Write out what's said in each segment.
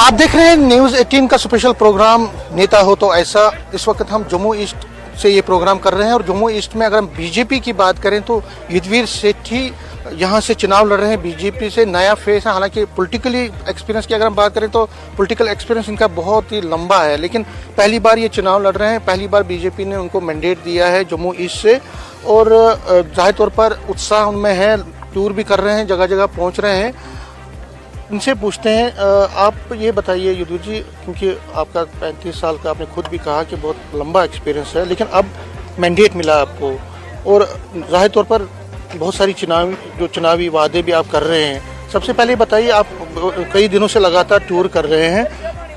आप देख रहे हैं न्यूज़ 18 का स्पेशल प्रोग्राम नेता हो तो ऐसा। इस वक्त हम जम्मू ईस्ट से ये प्रोग्राम कर रहे हैं और जम्मू ईस्ट में अगर हम बीजेपी की बात करें तो युद्धवीर सेठी यहाँ से चुनाव लड़ रहे हैं। बीजेपी से नया फेस है, हालांकि पॉलिटिकली एक्सपीरियंस की अगर हम बात करें तो पॉलिटिकल एक्सपीरियंस इनका बहुत ही लंबा है, लेकिन पहली बार ये चुनाव लड़ रहे हैं। पहली बार बीजेपी ने उनको मैंडेट दिया है जम्मू ईस्ट से और जाहिर तौर पर उत्साह उनमें है, टूर भी कर रहे हैं, जगह जगह पहुँच रहे हैं। इनसे पूछते हैं, आप ये बताइए युद्धवीर जी, क्योंकि आपका 35 साल का आपने खुद भी कहा कि बहुत लंबा एक्सपीरियंस है, लेकिन अब मैंडेट मिला आपको और जाहिर तौर पर बहुत सारी चुनावी वादे भी आप कर रहे हैं। सबसे पहले बताइए, आप कई दिनों से लगातार टूर कर रहे हैं,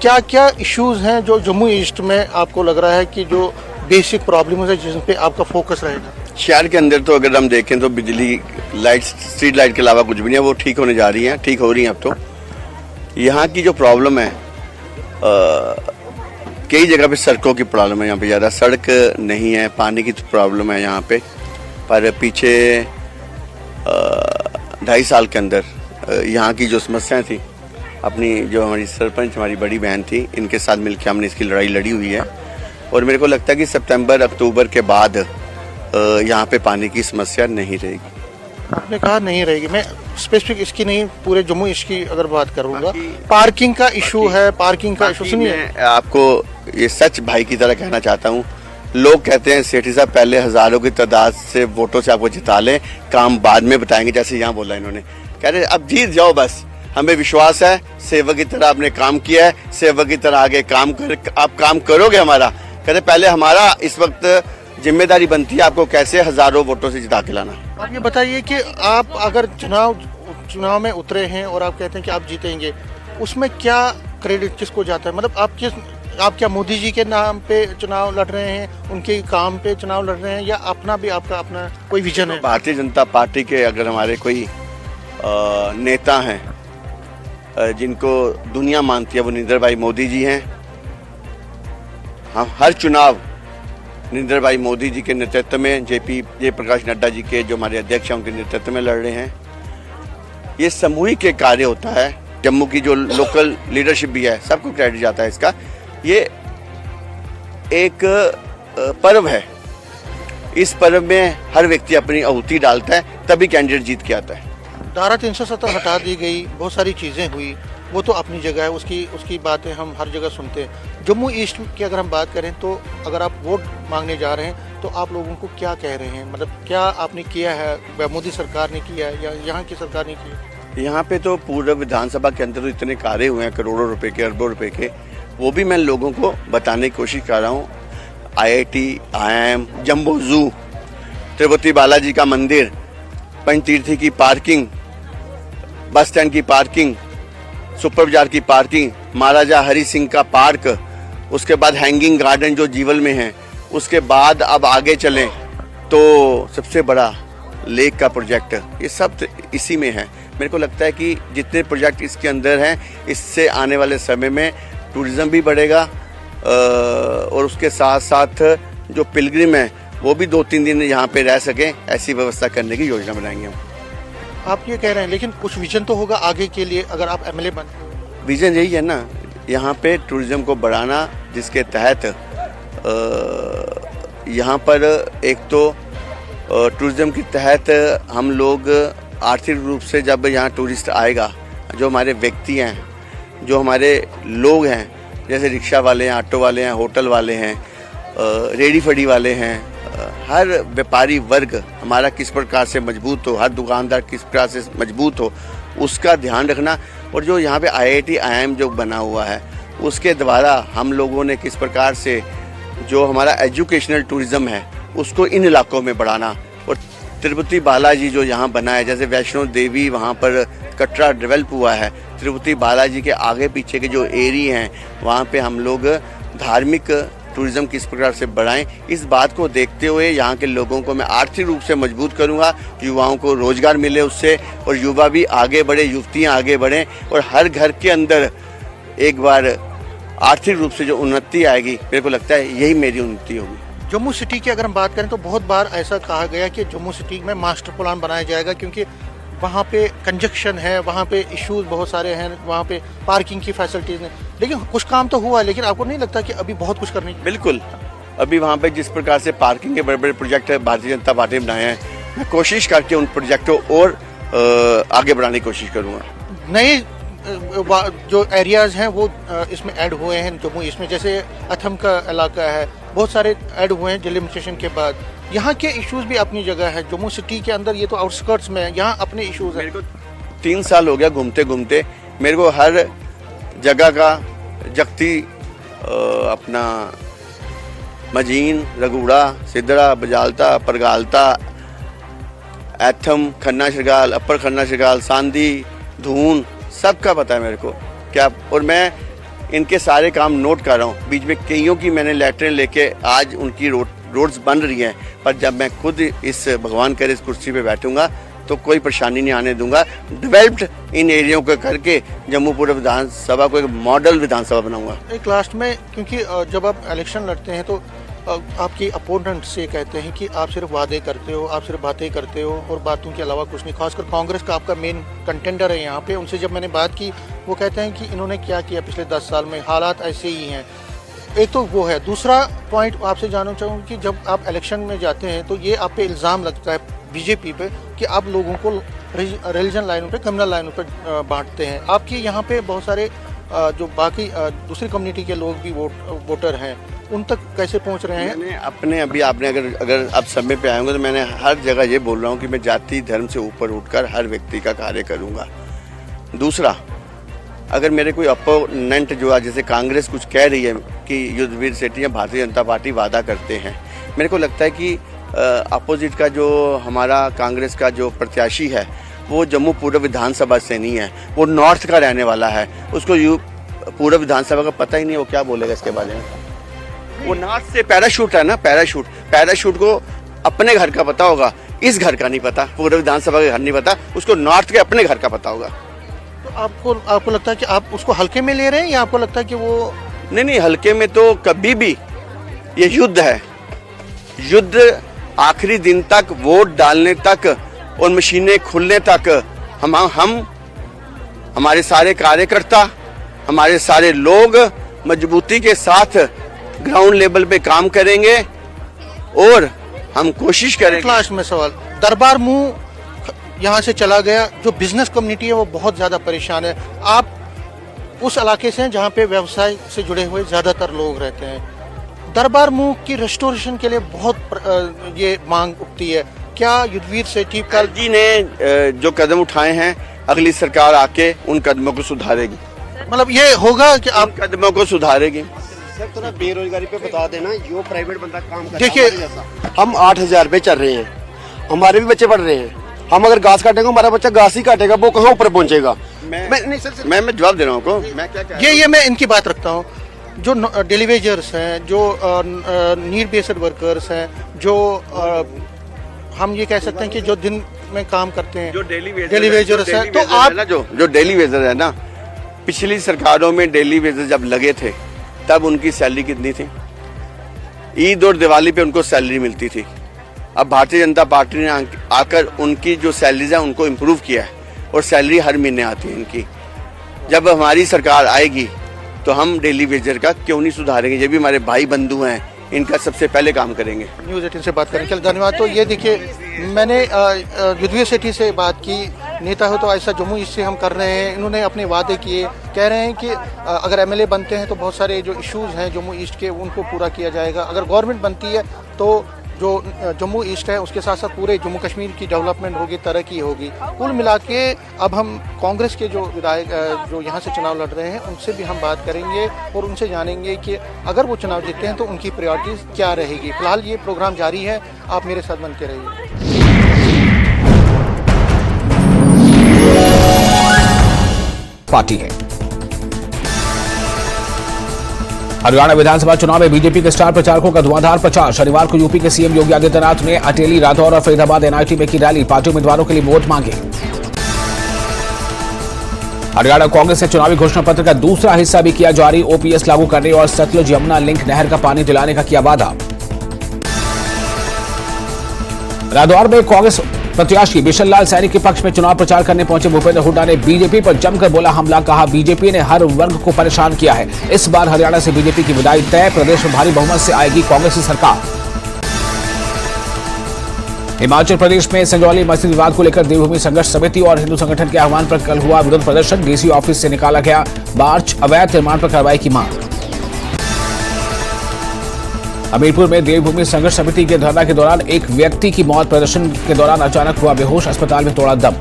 क्या क्या इश्यूज़ हैं जो जम्मू ईस्ट में आपको लग रहा है कि जो बेसिक प्रॉब्लम्स है जिन पे आपका फोकस रहेगा? शहर के अंदर तो अगर हम देखें तो बिजली लाइट, स्ट्रीट लाइट के अलावा कुछ भी नहीं है, वो ठीक होने जा रही हैं, ठीक हो रही हैं अब तो। यहाँ की जो प्रॉब्लम है, कई जगह पे सड़कों की प्रॉब्लम है, यहाँ पे ज़्यादा सड़क नहीं है, पानी की प्रॉब्लम है यहाँ पे। पर पीछे 2.5 साल के अंदर यहाँ की जो समस्याएं थी, अपनी जो हमारी सरपंच, हमारी बड़ी बहन थी, इनके साथ मिलकर हमने इसकी लड़ाई लड़ी हुई है और मेरे को लगता है कि सितंबर अक्टूबर के बाद यहाँ पे पानी की समस्या नहीं रहेगी। आपने कहा नहीं रहेगी, मैं स्पेसिफिक इसकी नहीं, पूरे जम्मू इसकी अगर बात करूँगा, पार्किंग का इशू है, पार्किंग का इशू। सुनिए, मैं आपको ये सच भाई की तरह कहना चाहता हूँ। लोग कहते हैं सेठी साहब पहले हजारों की तादाद से वोटों से आपको जिता लें, काम बाद में बताएंगे, जैसे यहाँ बोला इन्होंने। कह रहे अब जीत जाओ बस, हमें विश्वास है, सेवक की तरह आपने काम किया है, सेवक की तरह आगे आप काम करोगे हमारा। कहते पहले हमारा इस वक्त जिम्मेदारी बनती है आपको कैसे हजारों वोटों से जिता के लाना। आप ये बताइए कि आप अगर चुनाव में उतरे हैं और आप कहते हैं कि आप जीतेंगे, उसमें क्या क्रेडिट किसको जाता है? मतलब आप क्या मोदी जी के नाम पे चुनाव लड़ रहे हैं, उनके काम पे चुनाव लड़ रहे हैं, या अपना भी आपका अपना कोई विजन है? भारतीय जनता पार्टी के अगर हमारे कोई नेता हैं जिनको दुनिया मानती है, वो नरेंद्र भाई मोदी जी हैं। हम हर चुनाव नरेंद्र भाई मोदी जी के नेतृत्व में, जय प्रकाश नड्डा जी के जो हमारे अध्यक्ष हैं उनके नेतृत्व में लड़ रहे हैं। ये सामूहिक एक कार्य होता है, जम्मू की जो लोकल लीडरशिप भी है, सबको क्रेडिट जाता है इसका। ये एक पर्व है, इस पर्व में हर व्यक्ति अपनी आहुति डालता है, तभी कैंडिडेट जीत के आता है। धारा 370 हटा दी गई, बहुत सारी चीज़ें हुई, वो तो अपनी जगह है, उसकी बातें हम हर जगह सुनते हैं। जम्मू ईस्ट की अगर हम बात करें तो अगर आप वोट मांगने जा रहे हैं तो आप लोगों को क्या कह रहे हैं? मतलब क्या आपने किया है, मोदी सरकार ने किया है या यहाँ की सरकार ने किया? यहाँ पे तो पूर्व विधानसभा के अंदर तो इतने कार्य हुए हैं, करोड़ों रुपए के, अरबों रुपए के, वो भी मैं लोगों को बताने की कोशिश कर रहा हूँ। IIT, IIM, जम्बो जू, तिरुपति बालाजी का मंदिर, पंचतीर्थी की पार्किंग, बस स्टैंड की पार्किंग, सुपर बाजार की पार्किंग, महाराजा हरि सिंह का पार्क, उसके बाद हैंगिंग गार्डन जो जीवल में है, उसके बाद अब आगे चलें तो सबसे बड़ा लेक का प्रोजेक्ट, ये सब इसी में है। मेरे को लगता है कि जितने प्रोजेक्ट इसके अंदर हैं, इससे आने वाले समय में टूरिज़्म भी बढ़ेगा और उसके साथ साथ जो पिलग्रिम है वो भी 2-3 दिन यहाँ पे रह सकें, ऐसी व्यवस्था करने की योजना बनाएंगे हम। आप ये कह रहे हैं, लेकिन कुछ विजन तो होगा आगे के लिए अगर आप MLA बन? विजन यही है ना, यहाँ पे टूरिज़्म को बढ़ाना, जिसके तहत यहाँ पर एक तो टूरिज़्म के तहत हम लोग आर्थिक रूप से, जब यहाँ टूरिस्ट आएगा, जो हमारे व्यक्ति हैं, जो हमारे लोग हैं, जैसे रिक्शा वाले हैं, ऑटो वाले हैं, होटल वाले हैं, रेडी फड़ी वाले हैं, हर व्यापारी वर्ग हमारा किस प्रकार से मजबूत हो, हर दुकानदार किस प्रकार से मजबूत हो, उसका ध्यान रखना। और जो यहाँ पे IIT, IIM जो बना हुआ है, उसके द्वारा हम लोगों ने किस प्रकार से जो हमारा एजुकेशनल टूरिज़्म है उसको इन इलाकों में बढ़ाना। और तिरुपति बालाजी जो यहाँ बना है, जैसे वैष्णो देवी वहाँ पर कटरा डेवलप हुआ है, तिरुपति बालाजी के आगे पीछे के जो एरिया हैं वहाँ पे हम लोग धार्मिक टूरिज़्म किस प्रकार से बढ़ाएं, इस बात को देखते हुए यहाँ के लोगों को मैं आर्थिक रूप से मजबूत करूँगा, युवाओं को रोज़गार मिले उससे, और युवा भी आगे बढ़े, युवतियाँ आगे बढ़ें, और हर घर के अंदर एक बार आर्थिक रूप से जो उन्नति आएगी, मेरे को लगता है यही मेरी उन्नति होगी। जम्मू सिटी की अगर हम बात करें तो बहुत बार ऐसा कहा गया कि जम्मू सिटी में मास्टर प्लान बनाया जाएगा, क्योंकि वहाँ पे कंजक्शन है, वहाँ पे इश्यूज बहुत सारे हैं, वहाँ पे पार्किंग की फैसिलिटीज नहीं, लेकिन कुछ काम तो हुआ, लेकिन आपको नहीं लगता कि अभी बहुत कुछ करने की? बिल्कुल, अभी वहाँ पे जिस प्रकार से पार्किंग के बड़े बड़े प्रोजेक्ट भारतीय जनता पार्टी ने बनाए हैं, मैं कोशिश करके उन प्रोजेक्टों और आगे बढ़ाने की कोशिश करूँगा। नए जो एरियाज हैं वो इसमें ऐड हुए हैं जम्मू ईस्ट में, जैसे अथम का इलाका है, बहुत सारे ऐड हुए हैं डिलिमिटेशन के बाद। यहाँ के इश्यूज भी अपनी जगह है, जम्मू सिटी के अंदर ये तो आउटस्कर्ट्स में है, यहाँ अपने इश्यूज हैं। मेरे को 3 साल हो गया घूमते घूमते, मेरे को हर जगह का जगती अपना मजीन, रघुड़ा, सिद्धड़ा, बजालता, परगालता, एथम, खन्ना शिरगाल, अपर खन्ना शिरगाल, सांदी, धून, सबका पता है मेरे को क्या। और मैं इनके सारे काम नोट कर रहा हूँ। बीच में कईयों की मैंने लेटरें लेके आज उनकी रोड्स बन रही हैं, पर जब मैं खुद इस भगवान करे इस कुर्सी पे बैठूंगा तो कोई परेशानी नहीं आने दूंगा। डेवलप्ड इन एरियो को करके जम्मू पूर्व विधानसभा को एक मॉडल विधानसभा बनाऊंगा। एक लास्ट में, क्योंकि जब आप इलेक्शन लड़ते हैं तो आपके अपोनेंट से कहते हैं कि आप सिर्फ वादे करते हो, आप सिर्फ बातें करते हो और बातों के अलावा कुछ नहीं। खासकर कांग्रेस का आपका मेन कंटेंडर है यहाँ पे, उनसे जब मैंने बात की वो कहते हैं कि इन्होंने क्या किया पिछले 10 साल में, हालात ऐसे ही हैं। एक तो वो है। दूसरा पॉइंट आपसे जानना चाहूँगा कि जब आप इलेक्शन में जाते हैं तो ये आप पे इल्ज़ाम लगता है बीजेपी पे कि आप लोगों को रिलीजन लाइनों पे, कम्युनल लाइनों पे बांटते हैं। आपके यहाँ पे बहुत सारे जो बाकी दूसरी कम्युनिटी के लोग भी वोटर हैं, उन तक कैसे पहुँच रहे हैं? मैंने अपने अभी आपने अगर आप समय पे आएंगे तो मैंने हर जगह ये बोल रहा हूँ कि मैं जाति धर्म से ऊपर उठकर हर व्यक्ति का कार्य करूँगा। दूसरा, अगर मेरे कोई अपोनेंट जो है, जैसे कांग्रेस कुछ कह रही है कि युद्धवीर सेठी या भारतीय जनता पार्टी वादा करते हैं, मेरे को लगता है कि अपोजिट का जो हमारा कांग्रेस का जो प्रत्याशी है वो जम्मू पूर्व विधानसभा से नहीं है, वो नॉर्थ का रहने वाला है। उसको पूर्व विधानसभा का पता ही नहीं है, वो क्या बोलेगा इसके बारे में। वो नॉर्थ से पैराशूट है ना, पैराशूट को अपने घर का पता होगा, इस घर का नहीं पता, पूर्व विधानसभा का घर नहीं पता, उसको नॉर्थ के अपने घर का पता होगा। तो आपको लगता है कि आप उसको हल्के में ले रहे हैं, या आपको लगता है कि वो नहीं, हल्के में तो कभी भी। ये युद्ध है, युद्ध आखिरी दिन तक, वोट डालने तक और मशीनें खुलने तक हम हमारे सारे कार्यकर्ता, हमारे सारे लोग मजबूती के साथ ग्राउंड लेवल पे काम करेंगे और हम कोशिश करेंगे। लास्ट में सवाल, दरबार मुंह यहाँ से चला गया, जो बिजनेस कम्युनिटी है वो बहुत ज़्यादा परेशान है। आप उस इलाके से हैं जहाँ पे व्यवसाय से जुड़े हुए ज़्यादातर लोग रहते हैं। दरबार मुंह की रेस्टोरेशन के लिए बहुत ये मांग उठती है। क्या युद्धवीर सेठी कल जी ने जो कदम उठाए हैं, अगली सरकार आके उन कदमों को सुधारेगी। मतलब ये होगा कि आप कदमों को सुधारेगी। सर थोड़ा बेरोजगारी पे बता देना, जो प्राइवेट बंदा काम करता है। देखिए, हम 8,000 पे चल रहे हैं, हमारे भी बच्चे पढ़ रहे हैं। हम अगर घास काटेंगे, हमारा बच्चा घास ही काटेगा, वो कहाँ ऊपर पहुंचेगा? मैं जवाब दे रहा हूँ आपको। मैं क्या ये मैं इनकी बात रखता हूँ। जो डेली वेजर्स हैं, जो नीड बेस्ड वर्कर्स हैं, जो हम ये कह सकते हैं कि जो दिन में काम करते हैं, जो डेली वेजर्स हैं, तो आप जो डेली वेजर है ना, पिछली सरकारों में डेली वेजर जब लगे थे तब उनकी सैलरी कितनी थी? ईद और दिवाली पे उनको सैलरी मिलती थी। अब भारतीय जनता पार्टी ने आकर उनकी जो सैलरीज है उनको इम्प्रूव किया है और सैलरी हर महीने आती है इनकी। जब हमारी सरकार आएगी तो हम डेली वेजर का क्यों नहीं सुधारेंगे? ये भी हमारे भाई बंधु हैं, इनका सबसे पहले काम करेंगे। न्यूज़ 18 से बात करने के लिए धन्यवाद। तो ये देखिए, मैंने युद्धवीर सेठी से बात की, नेता हो तो ऐसा जम्मू ईस्ट से हम कर रहे हैं। इन्होंने अपने वादे किए, कह रहे हैं कि अगर एमएलए बनते हैं तो बहुत सारे जो इश्यूज़ हैं जम्मू ईस्ट के उनको पूरा किया जाएगा। अगर गवर्नमेंट बनती है तो जो जम्मू ईस्ट है उसके साथ साथ पूरे जम्मू कश्मीर की डेवलपमेंट होगी, तरक्की होगी। कुल मिला के अब हम कांग्रेस के जो विधायक जो यहाँ से चुनाव लड़ रहे हैं उनसे भी हम बात करेंगे और उनसे जानेंगे कि अगर वो चुनाव जीतते हैं तो उनकी प्रायोरिटीज़ क्या रहेगी। फिलहाल ये प्रोग्राम जारी है, आप मेरे साथ बनते रहिए। पार्टी है। हरियाणा विधानसभा चुनाव में बीजेपी के स्टार प्रचारकों का धुआंधार प्रचार। शनिवार को यूपी के सीएम योगी आदित्यनाथ ने अटेली, राठौर और फरीदाबाद एनआईटी में की रैली, पार्टी उम्मीदवारों के लिए वोट मांगे। हरियाणा कांग्रेस ने चुनावी घोषणा पत्र का दूसरा हिस्सा भी किया जारी, ओपीएस लागू करने और सतलुज यमुना लिंक नहर का पानी दिलाने का किया वादा। राठौर में कांग्रेस प्रत्याशी बिशन लाल सैनी के पक्ष में चुनाव प्रचार करने पहुंचे भूपेंद्र हुड्डा ने बीजेपी पर जमकर बोला हमला। कहा बीजेपी ने हर वर्ग को परेशान किया है। इस बार हरियाणा से बीजेपी की विदाई तय। प्रदेश में भारी बहुमत से आएगी कांग्रेस की सरकार। हिमाचल प्रदेश में संजौली मस्जिद विवाद को लेकर देवभूमि संघर्ष समिति और हिंदू संगठन के आह्वान पर कल हुआ विरोध प्रदर्शन। डीसी ऑफिस से निकाला गया मार्च। अवैध निर्माण पर कार्रवाई की मांग। हमीरपुर में देवभूमि संघर्ष समिति के धरना के दौरान एक व्यक्ति की मौत। प्रदर्शन के दौरान अचानक हुआ बेहोश, अस्पताल में तोड़ा दम।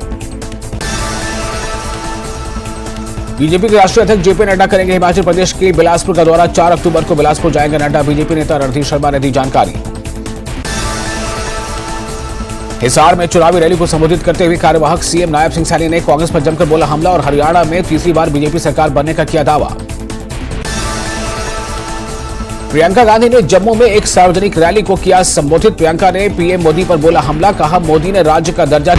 बीजेपी के राष्ट्रीय अध्यक्ष जेपी नड्डा करेंगे हिमाचल प्रदेश के बिलासपुर का दौरा। 4 अक्टूबर को बिलासपुर जाएंगे नड्डा। बीजेपी नेता रणधीर शर्मा ने दी जानकारी। हिसार में चुनावी रैली को संबोधित करते हुए कार्यवाहक सीएम नायब सिंह सैनी ने कांग्रेस पर जमकर बोला हमला और हरियाणा में तीसरी बार बीजेपी सरकार बनने का किया दावा। प्रियंका गांधी ने जम्मू में एक सार्वजनिक रैली को किया संबोधित। प्रियंका ने पीएम मोदी पर बोला हमला। कहा मोदी ने राज्य का दर्जा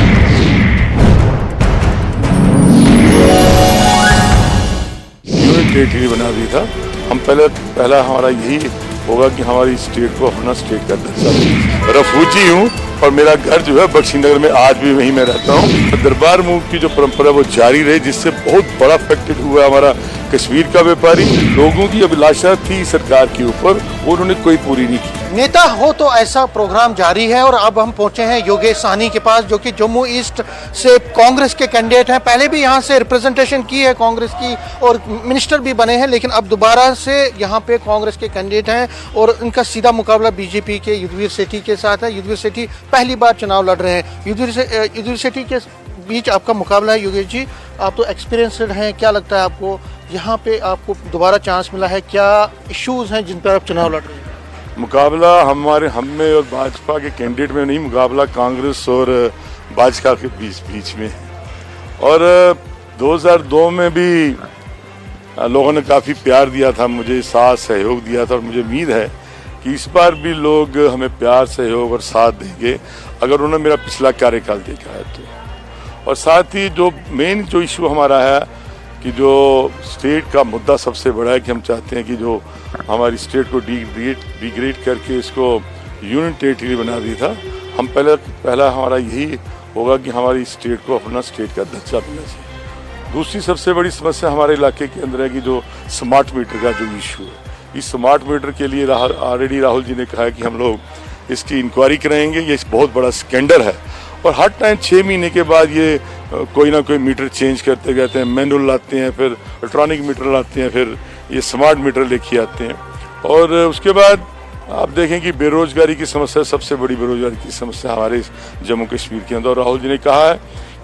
यूनियन टेरिटरी बना दी था। हम पहला हमारा यही होगा कि हमारी स्टेट को अपना स्टेट का दर्जा दें। रेफ्यूजी हूँ और मेरा घर जो है बख्शीनगर में आज भी वहीं मैं रहता हूँ। दरबार मूव की जो परंपरा वो जारी रही, जिससे बहुत बड़ा अफेक्टेड हुआ हमारा कश्मीर का व्यापारी। लोगों की अभिलाषा थी सरकार के ऊपर और उन्होंने कोई पूरी नहीं की। नेता हो तो ऐसा प्रोग्राम जारी है और अब हम पहुंचे हैं योगेश साहनी के पास, जो कि जम्मू ईस्ट से कांग्रेस के कैंडिडेट हैं। पहले भी यहां से रिप्रेजेंटेशन की है कांग्रेस की और मिनिस्टर भी बने हैं, लेकिन अब दोबारा से यहां पे कांग्रेस के कैंडिडेट हैं और इनका सीधा मुकाबला बीजेपी के युद्धवीर सेठी के साथ है। युद्धवीर सेठी पहली बार चुनाव लड़ रहे हैं। युद्धवीर सेठी के बीच आपका मुकाबला है। योगेश जी, आप तो एक्सपीरियंसड हैं, क्या लगता है आपको यहाँ पे आपको दोबारा चांस मिला है? क्या इश्यूज हैं जिन पर आप चुनाव लड़ रहे हैं? मुकाबला हम में और भाजपा के कैंडिडेट में नहीं, मुकाबला कांग्रेस और भाजपा के बीच में है। और 2002 में भी लोगों ने काफ़ी प्यार दिया था, मुझे साथ सहयोग दिया था और मुझे उम्मीद है कि इस बार भी लोग हमें प्यार सहयोग और साथ देंगे अगर उन्होंने मेरा पिछला कार्यकाल देखा है तो। और साथ ही जो मेन जो इशू हमारा है कि जो स्टेट का मुद्दा सबसे बड़ा है कि हम चाहते हैं कि जो हमारी स्टेट को डिग्रेड करके इसको यूनियन टेरिटरी बना दी था। हम पहला हमारा यही होगा कि हमारी स्टेट को अपना स्टेट का दर्जा मिलना चाहिए। दूसरी सबसे बड़ी समस्या हमारे इलाके के अंदर है कि जो स्मार्ट मीटर का जो इशू है, इस स्मार्ट मीटर के लिए ऑलरेडी राहुल जी ने कहा है कि हम लोग इसकी इंक्वायरी कराएंगे। ये बहुत बड़ा स्कैंडल है और हर टाइम 6 महीने के बाद ये कोई ना कोई मीटर चेंज करते रहते हैं। मैनुअल लाते हैं, फिर इलेक्ट्रॉनिक मीटर लाते हैं, फिर ये स्मार्ट मीटर लेके आते हैं। और उसके बाद आप देखें कि बेरोजगारी की समस्या, सबसे बड़ी बेरोजगारी की समस्या हमारे जम्मू कश्मीर के अंदर। राहुल जी ने कहा है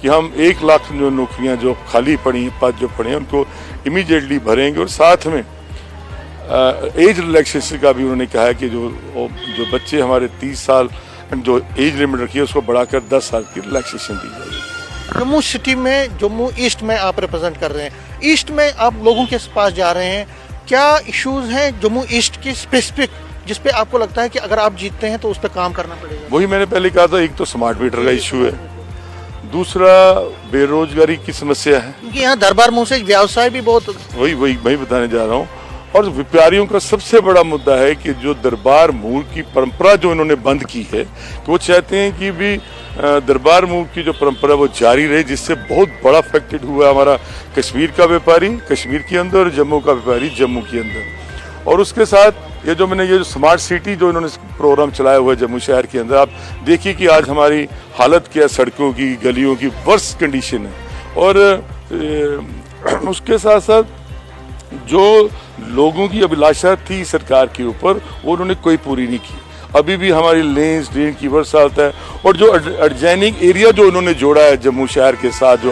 कि हम 1 लाख जो नौकरियां जो खाली पड़ी हैं, पद जो पड़े हैं, उनको इमीडिएटली भरेंगे। और साथ में एज रिलैक्सेशन का भी उन्होंने कहा है कि जो बच्चे हमारे 30 साल जो एज लिमिट रखी है उसको बढ़ाकर 10 साल की रिलैक्सेशन दी जाएगी। जम्मू सिटी में, जम्मू ईस्ट में आप रिप्रेजेंट कर रहे हैं, ईस्ट में आप लोगों के पास जा रहे हैं, क्या इश्यूज हैं जम्मू ईस्ट की स्पेसिफिक जिस पे आपको लगता है कि अगर आप जीतते हैं तो उस पर काम करना पड़ेगा? वही मैंने पहले कहा था, एक तो स्मार्ट मीटर का इशू है, दूसरा बेरोजगारी की समस्या है, क्योंकि यहाँ दरबार मुंह से व्यवसाय भी बहुत, वही बताने जा रहा हूँ। और व्यापारियों का सबसे बड़ा मुद्दा है कि जो दरबार मूल की परंपरा जो इन्होंने बंद की है, कि वो चाहते हैं कि भी दरबार मूल की जो परंपरा वो जारी रहे, जिससे बहुत बड़ा अफेक्टेड हुआ हमारा कश्मीर का व्यापारी कश्मीर के अंदर और जम्मू का व्यापारी जम्मू के अंदर। और उसके साथ ये जो स्मार्ट सिटी जो इन्होंने प्रोग्राम चलाया हुआ है जम्मू शहर के अंदर, आप देखिए कि आज हमारी हालत क्या है, सड़कों की, गलियों की वर्स्ट कंडीशन है। और उसके साथ साथ जो लोगों की अभिलाषा थी सरकार के ऊपर वो उन्होंने कोई पूरी नहीं की। अभी भी हमारी लेन्स ड्रेन की वर्ष आता है। और जो एडजॉइनिंग एरिया जो उन्होंने जोड़ा है जम्मू शहर के साथ, जो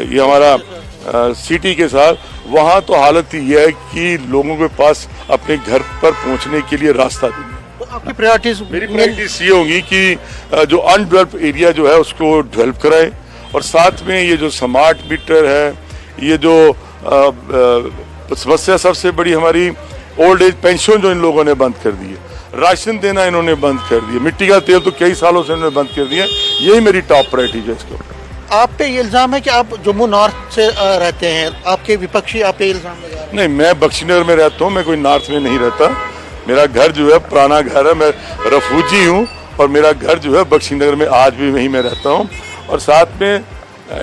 ये हमारा सिटी के साथ, वहाँ तो हालत ये है कि लोगों के पास अपने घर पर पहुँचने के लिए रास्ता भी नहीं। तो आपकी प्रायोरिटीज? मेरी प्रायोरिटीज ये होंगी कि जो अनडेवलप्ड एरिया जो है उसको डेवलप कराएं। और साथ में ये जो स्मार्ट मीटर है, ये जो समस्या सबसे बड़ी हमारी ओल्ड एज पेंशन जो इन लोगों ने बंद कर दी है, राशन देना इन्होंने बंद कर दिया, मिट्टी का तेल तो कई सालों से इन्होंने बंद कर दिया। यही मेरी टॉप प्रायोरिटी है। इसको आप पे ये इल्जाम है कि आप जम्मू नॉर्थ से रहते हैं, आपके विपक्षी आप पे इल्जाम लगा रहे हैं? नहीं, मैं बख्शीनगर में रहता हूँ, मैं कोई नॉर्थ में नहीं रहता। मेरा घर जो है पुराना घर है, मैं रेफ्यूजी हूँ और मेरा घर जो है बख्शी नगर में आज भी वहीं मैं रहता हूँ। और साथ में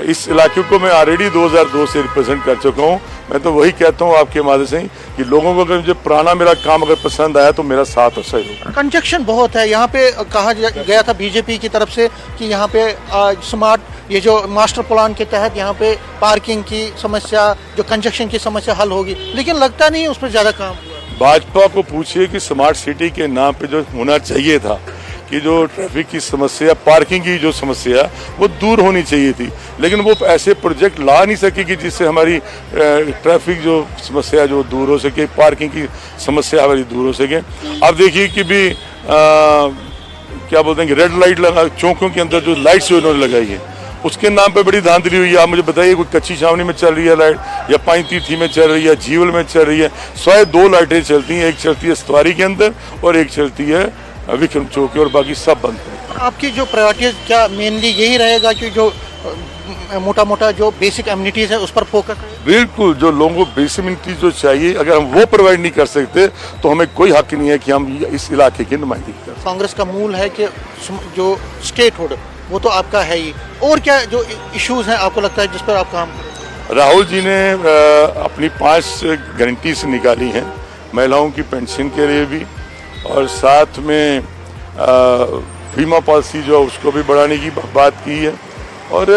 इस इलाके को मैं ऑलरेडी 2002 से रिप्रेजेंट कर चुका हूँ। मैं तो वही कहता हूँ आपके माध्यम से कि लोगों को अगर मुझे पुराना मेरा काम अगर पसंद आया तो मेरा साथ सही होगा। कंजक्शन बहुत है यहाँ पे, कहा गया था बीजेपी की तरफ से कि यहाँ पे स्मार्ट ये जो मास्टर प्लान के तहत यहाँ पे पार्किंग की समस्या, जो कंजक्शन की समस्या हल होगी, लेकिन लगता नहीं उस पर ज़्यादा काम हुआ। भाजपा को पूछिए कि स्मार्ट सिटी के नाम पे जो होना चाहिए था कि जो ट्रैफिक की समस्या, पार्किंग की जो समस्या वो दूर होनी चाहिए थी, लेकिन वो ऐसे प्रोजेक्ट ला नहीं सके कि जिससे हमारी ट्रैफिक जो समस्या जो दूर हो सके, पार्किंग की समस्या हमारी दूर हो सके। अब देखिए कि भी क्या बोलते हैं कि रेड लाइट लगा, चौकों के अंदर जो लाइट्स जो उन्होंने लगाई है उसके नाम पे बड़ी धांधली हुई है। आप मुझे बताइए, कोई कच्ची छावनी में चल रही है लाइट या पांचतीर्थी में चल रही है, जीवल में चल रही है, स्वयं 2 लाइटें चलती हैं, एक चलती है सतवारी के अंदर और एक चलती है विक्रम चौक, और बाकी सब बंद है। आपकी जो प्रायोरिटीज क्या मेनली यही रहेगा कि जो मोटा जो बेसिक एमिनिटीज है उस पर फोकस है? बिल्कुल, जो लोगों को बेसिक एमिनिटीज जो चाहिए अगर हम वो प्रोवाइड नहीं कर सकते तो हमें कोई हक नहीं है कि हम इस इलाके की नुमाइंदगी करें। कांग्रेस का मूल है कि जो स्टेटहुड वो तो आपका है ही, और क्या जो इश्यूज हैं आपको लगता है जिस पर आप काम करें? राहुल जी ने अपनी 5 गारंटीज निकाली हैं महिलाओं की पेंशन के लिए भी, और साथ में बीमा पॉलिसी जो उसको भी बढ़ाने की बात की है। और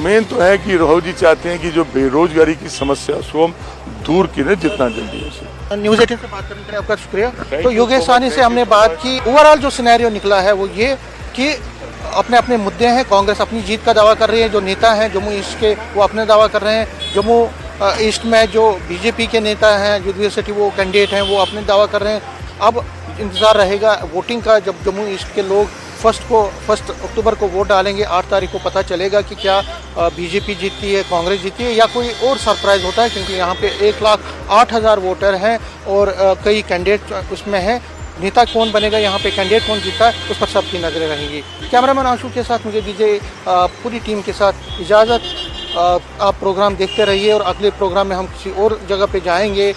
मेन तो है कि राहुल जी चाहते हैं कि जो बेरोजगारी की समस्या उसको हम दूर करें जितना जल्दी हो सके। न्यूज़ 18 से बात करने के लिए आपका शुक्रिया। तो योगेश साहनी से हमने बात की। ओवरऑल जो सिनेरियो निकला है वो ये कि अपने अपने मुद्दे हैं, कांग्रेस अपनी जीत का दावा कर रही है, जो नेता हैं जम्मू ईस्ट के वो अपने दावा कर रहे हैं, जम्मू ईस्ट में जो बीजेपी के नेता हैं, युद्धवीर सेठी वो कैंडिडेट हैं, वो अपने दावा कर रहे हैं। अब इंतज़ार रहेगा वोटिंग का, जब जम्मू ईस्ट के लोग 1 अक्टूबर को वोट डालेंगे, 8 तारीख को पता चलेगा कि क्या बीजेपी जीतती है, कांग्रेस जीतती है या कोई और सरप्राइज़ होता है, क्योंकि यहाँ पे 1,08,000 वोटर हैं और कई कैंडिडेट उसमें हैं। नेता कौन बनेगा, यहाँ पे कैंडिडेट कौन जीतता है, उस पर सबकी नज़रें रहेंगी। कैमरामैन आंशु के साथ मुझे दीजिए पूरी टीम के साथ इजाज़त। आप प्रोग्राम देखते रहिए और अगले प्रोग्राम में हम किसी और जगह पे जाएंगे।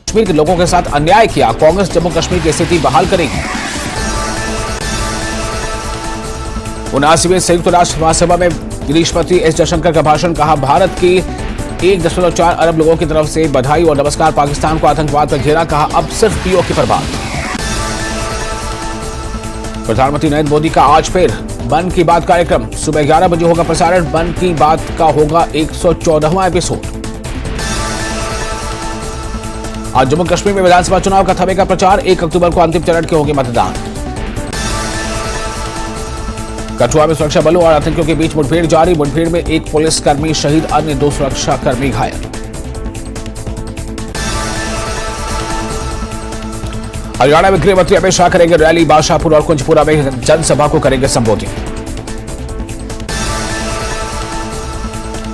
कश्मीर के लोगों के साथ अन्याय किया, कांग्रेस जम्मू कश्मीर की स्थिति बहाल करेगी। 79वें संयुक्त राष्ट्र महासभा में विदेश मंत्री एस जयशंकर का भाषण, कहा भारत की 1.4 अरब लोगों की तरफ से बधाई और नमस्कार, पाकिस्तान को आतंकवाद पर घेरा, कहा अब सिर्फ पीओके पर बात। प्रधानमंत्री नरेंद्र मोदी का आज फिर मन की बात कार्यक्रम, सुबह 11 बजे होगा प्रसारण। मन की बात का होगा 114वां एपिसोड। आज जम्मू कश्मीर में विधानसभा चुनाव का थमेगा प्रचार, 1 अक्टूबर को अंतिम चरण के होंगे मतदान। कठुआ में सुरक्षा बलों और आतंकियों के बीच मुठभेड़ जारी, मुठभेड़ में 1 पुलिसकर्मी शहीद, अन्य 2 सुरक्षाकर्मी घायल। हरियाणा में गृह मंत्री अमित शाह करेंगे रैली, बादशाहपुर और कुंजपुरा में जनसभा को करेंगे संबोधित।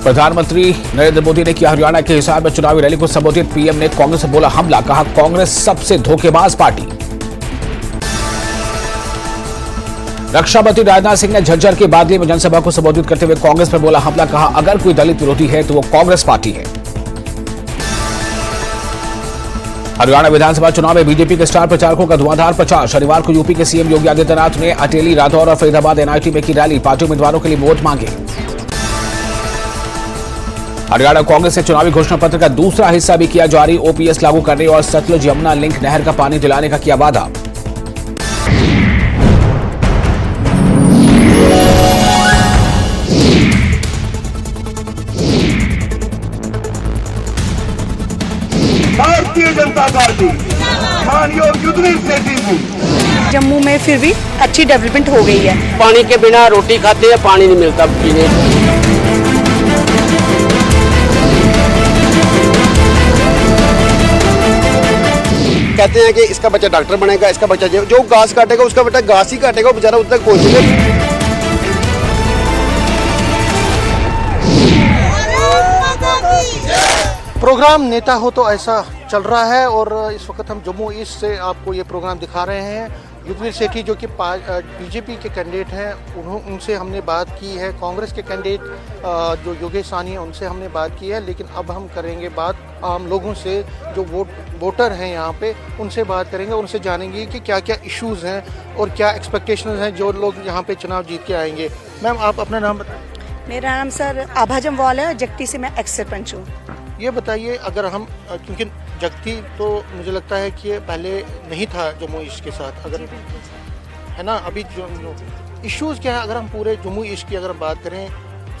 प्रधानमंत्री नरेंद्र मोदी ने किया हरियाणा के हिसार में चुनावी रैली को संबोधित, पीएम ने कांग्रेस पर बोला हमला, कहा कांग्रेस सबसे धोखेबाज पार्टी। रक्षा मंत्री राजनाथ सिंह ने झज्जर के बादली में जनसभा को संबोधित करते हुए कांग्रेस पर बोला हमला, कहा अगर कोई दलित विरोधी है तो वो कांग्रेस पार्टी है। हरियाणा विधानसभा चुनाव में बीजेपी के स्टार प्रचारकों का धुआंधार प्रचार, शनिवार को यूपी के सीएम योगी आदित्यनाथ ने अटेली, राठौर और फरीदाबाद एनआईटी में की रैली, पार्टी उम्मीदवारों के लिए वोट मांगे। हरियाणा कांग्रेस ने चुनावी घोषणा पत्र का दूसरा हिस्सा भी किया जारी, ओपीएस लागू करने और सतलुज यमुना लिंक नहर का पानी दिलाने का किया वादा। भारतीय जनता पार्टी माननीय युद्धवीर सेठी जी, जम्मू में फिर भी अच्छी डेवलपमेंट हो गई है। पानी के बिना रोटी खाते हैं, पानी नहीं मिलता पीने। कहते हैं कि इसका बच्चा डॉक्टर बनेगा, इसका बच्चा जो घास काटेगा उसका बेटा घास ही काटेगा, वो बेचारा उस तक पहुंचेगा। प्रोग्राम नेता हो तो ऐसा चल रहा है और इस वक्त हम जम्मू ईस्ट से आपको ये प्रोग्राम दिखा रहे हैं। युद्धवीर सेठी जो कि बीजेपी के कैंडिडेट हैं उनसे हमने बात की है, कांग्रेस के कैंडिडेट जो योगेश साहनी है उनसे हमने बात की है, लेकिन अब हम करेंगे बात आम लोगों से जो वोट वोटर हैं यहाँ पे, उनसे बात करेंगे, उनसे जानेंगे कि क्या क्या इश्यूज हैं और क्या एक्सपेक्टेशंस हैं जो लोग यहाँ पे चुनाव जीत के आएंगे। मैम, आप अपना नाम बताएं। मेरा नाम सर आभा जमवाल है और जगती से मैं एक्स सरपंच हूँ। ये बताइए, अगर हम क्योंकि जगती तो मुझे लगता है कि ये पहले नहीं था जम्मू ईस्ट के साथ, अगर है ना, अभी जो इश्यूज क्या है, अगर हम पूरे जम्मू ईस्ट की अगर बात करें,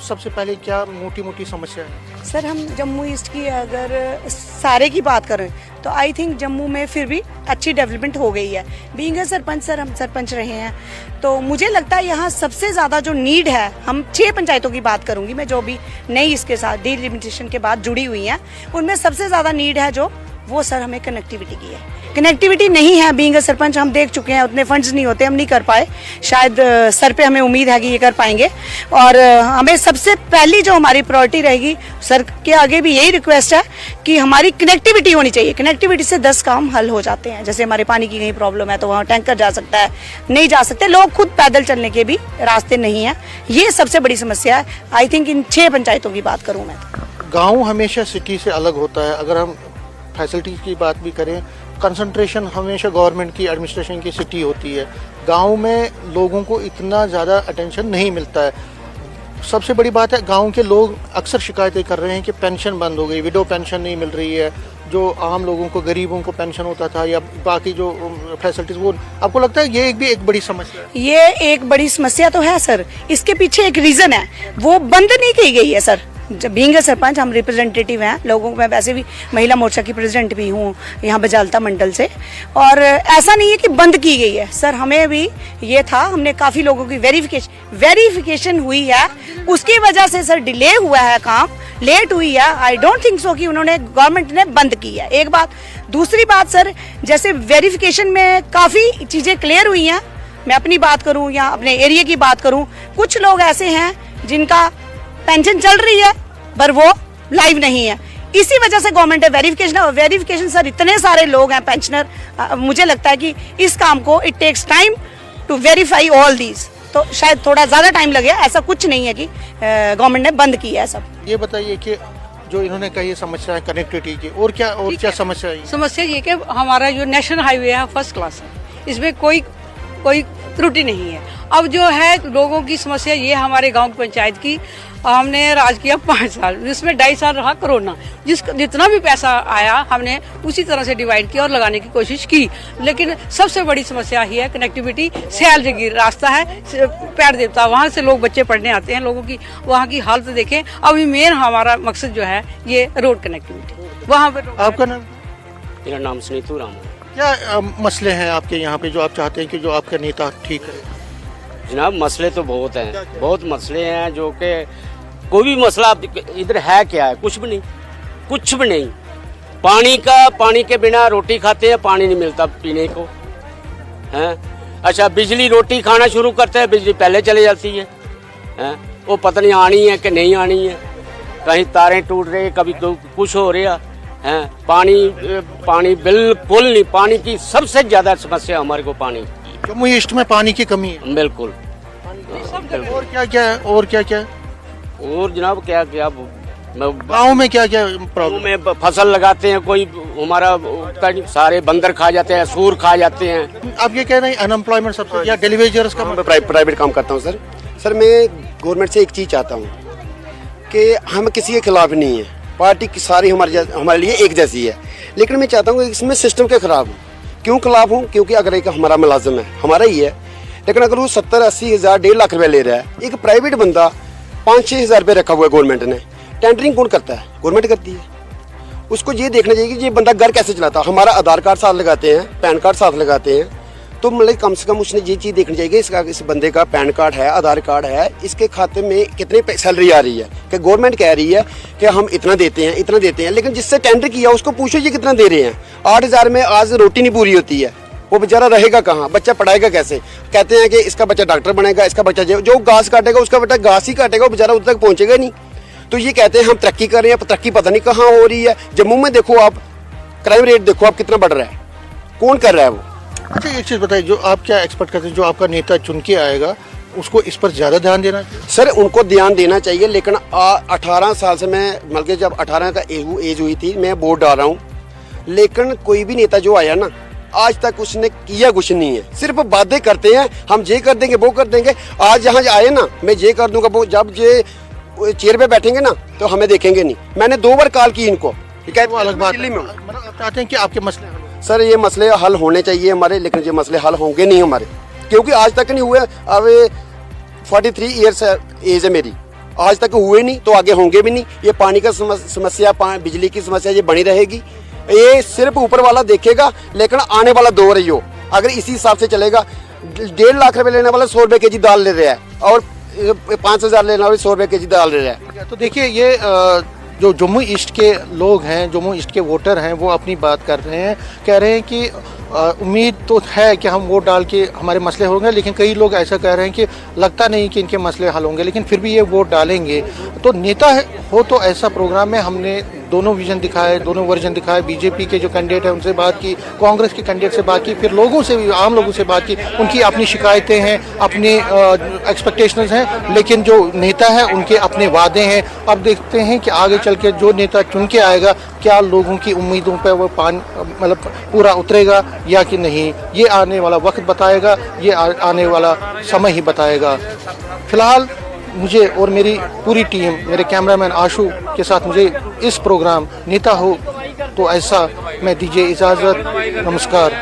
सबसे पहले क्या मोटी मोटी समस्या है? सर हम जम्मू ईस्ट की अगर सारे की बात करें तो आई थिंक जम्मू में फिर भी अच्छी डेवलपमेंट हो गई है। बीइंग अ सरपंच, सर हम सरपंच रहे हैं, तो मुझे लगता है यहाँ सबसे ज़्यादा जो नीड है, हम 6 पंचायतों की बात करूँगी मैं, जो भी नई इसके साथ डिलिमिटेशन के बाद जुड़ी हुई हैं, उनमें सबसे ज़्यादा नीड है जो वो सर हमें कनेक्टिविटी की है। कनेक्टिविटी नहीं है, बीइंग अ सरपंच हम देख चुके हैं, उतने फंड्स नहीं होते, हम नहीं कर पाए। शायद सर पे हमें उम्मीद है कि ये कर पाएंगे, और हमें सबसे पहली जो हमारी प्रायोरिटी रहेगी, सर के आगे भी यही रिक्वेस्ट है कि हमारी कनेक्टिविटी होनी चाहिए। कनेक्टिविटी से 10 काम हल हो जाते हैं। जैसे हमारे पानी की कहीं प्रॉब्लम है तो वहाँ टैंकर जा सकता है, नहीं जा सकते लोग, खुद पैदल चलने के भी रास्ते नहीं है, ये सबसे बड़ी समस्या है। आई थिंक इन 6 पंचायतों की बात करूँ मैं तो। गाँव हमेशा सिटी से अलग होता है। अगर हम फैसिलिटीज की बात भी करें, कंसंट्रेशन हमेशा गवर्नमेंट की एडमिनिस्ट्रेशन की सिटी होती है। गांव में लोगों को इतना ज़्यादा अटेंशन नहीं मिलता है। सबसे बड़ी बात है, गांव के लोग अक्सर शिकायतें कर रहे हैं कि पेंशन बंद हो गई, विडो पेंशन नहीं मिल रही है, जो आम लोगों को, गरीबों को पेंशन होता था, या बाकी जो फैसिलिटीज, वो आपको लगता है ये भी एक बड़ी समस्या है? ये एक बड़ी समस्या तो है सर, इसके पीछे एक रीज़न है, वो बंद नहीं की गई है सर। जब बीइंग अ सरपंच हम रिप्रेजेंटेटिव हैं लोगों को, मैं वैसे भी महिला मोर्चा की प्रेसिडेंट भी हूँ यहाँ बजालता मंडल से, और ऐसा नहीं है कि बंद की गई है सर। हमें भी ये था, हमने काफ़ी लोगों की वेरिफिकेशन हुई है, उसकी वजह से सर डिले हुआ है, काम लेट हुई है। आई डोंट थिंक सो कि उन्होंने, गवर्नमेंट ने बंद की है, एक बात। दूसरी बात सर, जैसे वेरिफिकेशन में काफ़ी चीज़ें क्लियर हुई हैं, मैं अपनी बात करूँ या अपने एरिया की बात करूँ, कुछ लोग ऐसे हैं जिनका पेंशन चल रही है पर वो लाइव नहीं है, इसी वजह से गवर्नमेंट है वेरिफिकेशन सर, इतने सारे लोग हैं पेंशनर, मुझे लगता है कि इस काम को it takes time to verify all these, तो शायद थोड़ा ज़्यादा टाइम लगे। ऐसा कुछ नहीं है कि गवर्नमेंट ने बंद किया है सब। ये बताइए कि जो इन्होंने कही समस्या है कनेक्टिविटी की, और क्या समस्या है? समस्या ये कि हमारा जो नेशनल हाईवे है फर्स्ट क्लास है, इसमें कोई त्रुटि नहीं है। अब जो है लोगों की समस्या ये, हमारे गांव की पंचायत की, हमने राज किया 5 साल, जिसमें 2.5 साल रहा कोरोना, जितना भी पैसा आया हमने उसी तरह से डिवाइड किया और लगाने की कोशिश की, लेकिन सबसे बड़ी समस्या ही है कनेक्टिविटी। सैल जगह रास्ता है, पैर देवता, वहाँ से लोग बच्चे पढ़ने आते हैं, लोगों की वहाँ की हालत देखें। अभी मेन हमारा मकसद जो है ये रोड कनेक्टिविटी, वहाँ पर। आपका नाम? मेरा नाम सुनीतू राम है। क्या मसले हैं आपके यहाँ पे जो आप चाहते हैं कि जो आपका नेता ठीक है? जनाब मसले तो बहुत हैं, बहुत मसले हैं, जो कि कोई भी मसला इधर है क्या है, कुछ भी नहीं। पानी के बिना रोटी खाते हैं, पानी नहीं मिलता पीने को, हैं? अच्छा, बिजली, रोटी खाना शुरू करते हैं, बिजली पहले चले जाती है, हैं? वो पता नहीं आनी है कि नहीं आनी है, कहीं तारें टूट रही, कभी कुछ हो रहा है। पानी बिल्कुल नहीं, पानी की सबसे ज्यादा समस्या हमारे को पानी। जम्मू ईस्ट में पानी की कमी है? बिल्कुल। और क्या और जनाब क्या गाँव में क्या प्रॉब्लम में फसल लगाते हैं, कोई हमारा सारे बंदर खा जाते हैं, सूर खा जाते हैं। आप ये कह रहे हैं अनएम्प्लॉयमेंट सबसे, या डिलीवरीज का? मैं प्राइवेट काम करता हूँ सर मैं गवर्नमेंट से एक चीज़ चाहता हूँ कि हम किसी के खिलाफ नहीं है, पार्टी की सारी हमारे लिए एक जैसी है, लेकिन मैं चाहता हूँ कि इसमें सिस्टम के खिलाफ हूँ। क्यों खिलाफ हूँ? क्योंकि अगर एक हमारा मुलाजिम है, हमारा ही है, लेकिन अगर वो 70-80 हज़ार 1.5 लाख रुपया ले रहा है, एक प्राइवेट बंदा 5-6 हज़ार रुपये रखा हुआ है गवर्नमेंट ने, टेंडरिंग कौन करता है? गवर्नमेंट करती है। उसको ये देखना चाहिए कि ये बंदा घर कैसे चलाता है। हमारा आधार कार्ड साथ लगाते हैं, पैन कार्ड साथ लगाते हैं, तो मतलब कम से कम उसने ये चीज़ देखनी चाहिए कि इस बंदे का पैन कार्ड है, आधार कार्ड है, इसके खाते में कितने सैलरी आ रही है, कि गवर्नमेंट कह रही है कि हम इतना देते हैं, लेकिन जिससे टेंडर किया उसको पूछो ये कितना दे रहे हैं। 8 हज़ार में आज रोटी नहीं पूरी होती है, वो बेचारा रहेगा कहाँ, बच्चा पढ़ाएगा कैसे? कहते हैं कि इसका बच्चा डॉक्टर बनेगा, इसका बच्चा जो घास काटेगा उसका बेटा घास ही काटेगा, वो बेचारा उधर तक पहुँचेगा नहीं। तो ये कहते हैं हम तरक्की कर रहे हैं, तरक्की पता नहीं कहाँ हो रही है। जम्मू में देखो आप, क्राइम रेट देखो आप कितना बढ़ रहा है, कौन कर रहा है वो? अच्छा, एक चीज़ बताइए, जो आप क्या एक्सपेक्ट करते हैं, जो आपका नेता चुन के आएगा उसको इस पर ज़्यादा ध्यान देना चाहिए? सर उनको ध्यान देना चाहिए, लेकिन 18 साल से मैं, बल्कि जब 18 का एज हुई थी, मैं वोट डाल रहा हूँ, लेकिन कोई भी नेता जो आया ना आज तक उसने किया कुछ नहीं है, सिर्फ बातें करते हैं, हम ये कर देंगे वो कर देंगे। आज यहाँ आए ना मैं ये कर दूंगा वो, जब ये चेयर पे बैठेंगे ना तो हमें देखेंगे नहीं। मैंने 2 बार कॉल की इनको, वो अलग बात दिल्ली में हूँ। मतलब आप चाहते हैं कि आपके मसले हल हों। सर ये मसले हल होने चाहिए हमारे, लेकिन ये मसले हल होंगे नहीं हमारे, क्योंकि आज तक नहीं हुए। अब 43 ईयर्स एज है मेरी, आज तक हुए नहीं तो आगे होंगे भी नहीं। ये पानी का समस्या, बिजली की समस्या ये बनी रहेगी। ये सिर्फ ऊपर वाला देखेगा, लेकिन आने वाला दौर है यो अगर इसी हिसाब से चलेगा। 1.5 लाख रुपए लेने वाला 100 रुपए के जी दाल ले रहा है, और 5,000 लेने वाले 100 रुपए के जी दाल ले रहा है। तो देखिए ये जो जम्मू ईस्ट के लोग हैं, जम्मू ईस्ट के वोटर हैं, वो अपनी बात कर रहे हैं, कह रहे हैं कि उम्मीद तो है कि हम वोट डाल के हमारे मसले होंगे, लेकिन कई लोग ऐसा कह रहे हैं कि लगता नहीं कि इनके मसले हल होंगे, लेकिन फिर भी ये वोट डालेंगे। तो नेता हो तो ऐसा प्रोग्राम में हमने दोनों विजन दिखाए, दोनों वर्जन दिखाए। बीजेपी के जो कैंडिडेट हैं उनसे बात की, कांग्रेस के कैंडिडेट से बात की, फिर लोगों से भी, आम लोगों से बात की। उनकी अपनी शिकायतें हैं, अपने एक्सपेक्टेशंस हैं, लेकिन जो नेता है उनके अपने वादे हैं। अब देखते हैं कि आगे चल के जो नेता चुन के आएगा क्या लोगों की उम्मीदों पर वो मतलब पूरा उतरेगा या कि नहीं, ये आने वाला वक्त बताएगा, ये आने वाला समय ही बताएगा। फिलहाल मुझे और मेरी पूरी टीम, मेरे कैमरामैन आशु के साथ मुझे इस प्रोग्राम नेता हो तो ऐसा मैं दीजिए इजाज़त। नमस्कार।